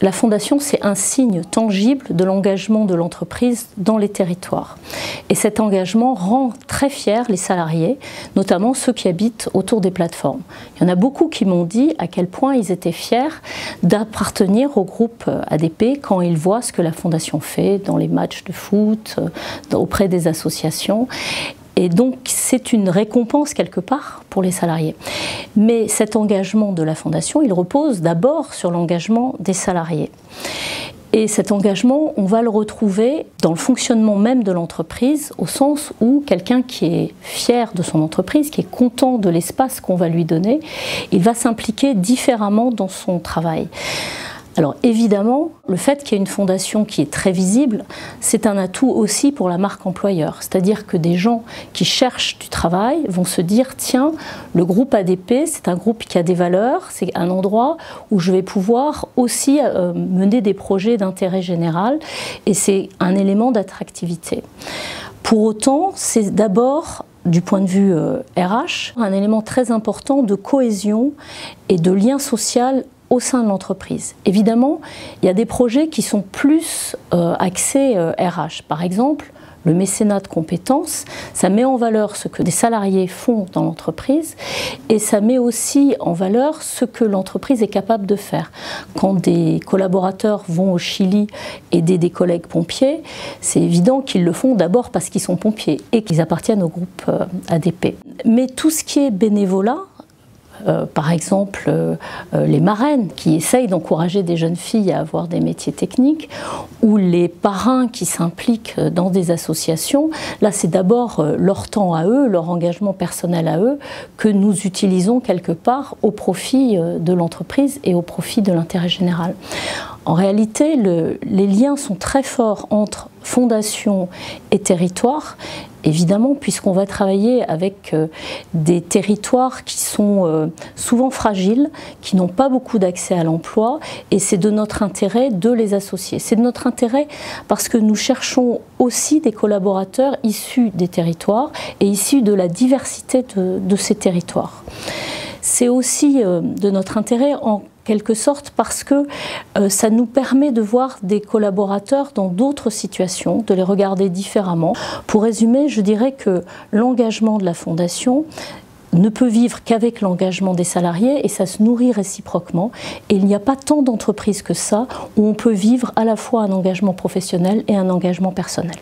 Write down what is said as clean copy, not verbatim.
La fondation, c'est un signe tangible de l'engagement de l'entreprise dans les territoires. Et cet engagement rend très fiers les salariés, notamment ceux qui habitent autour des plateformes. Il y en a beaucoup qui m'ont dit à quel point ils étaient fiers d'appartenir au groupe ADP quand ils voient ce que la fondation fait dans les matchs de foot, auprès des associations. Et donc, c'est une récompense quelque part pour les salariés. Mais cet engagement de la Fondation, il repose d'abord sur l'engagement des salariés. Et cet engagement, on va le retrouver dans le fonctionnement même de l'entreprise, au sens où quelqu'un qui est fier de son entreprise, qui est content de l'espace qu'on va lui donner, il va s'impliquer différemment dans son travail. Alors évidemment, le fait qu'il y ait une fondation qui est très visible, c'est un atout aussi pour la marque employeur. C'est-à-dire que des gens qui cherchent du travail vont se dire « Tiens, le groupe ADP, c'est un groupe qui a des valeurs, c'est un endroit où je vais pouvoir aussi mener des projets d'intérêt général et c'est un élément d'attractivité. » Pour autant, c'est d'abord, du point de vue RH, un élément très important de cohésion et de lien social au sein de l'entreprise. Évidemment, il y a des projets qui sont plus axés RH. Par exemple, le mécénat de compétences, ça met en valeur ce que des salariés font dans l'entreprise et ça met aussi en valeur ce que l'entreprise est capable de faire. Quand des collaborateurs vont au Chili aider des collègues pompiers, c'est évident qu'ils le font d'abord parce qu'ils sont pompiers et qu'ils appartiennent au groupe ADP. Mais tout ce qui est bénévolat, par exemple les marraines qui essayent d'encourager des jeunes filles à avoir des métiers techniques, ou les parrains qui s'impliquent dans des associations, là c'est d'abord leur temps à eux, leur engagement personnel à eux, que nous utilisons quelque part au profit de l'entreprise et au profit de l'intérêt général. En réalité, les liens sont très forts entre fondation et territoire, évidemment, puisqu'on va travailler avec des territoires qui sont souvent fragiles, qui n'ont pas beaucoup d'accès à l'emploi, et c'est de notre intérêt de les associer. C'est de notre intérêt parce que nous cherchons aussi des collaborateurs issus des territoires et issus de la diversité de ces territoires. C'est aussi de notre intérêt en quelque sorte parce que ça nous permet de voir des collaborateurs dans d'autres situations, de les regarder différemment. Pour résumer, je dirais que l'engagement de la Fondation ne peut vivre qu'avec l'engagement des salariés et ça se nourrit réciproquement. Et il n'y a pas tant d'entreprises que ça où on peut vivre à la fois un engagement professionnel et un engagement personnel.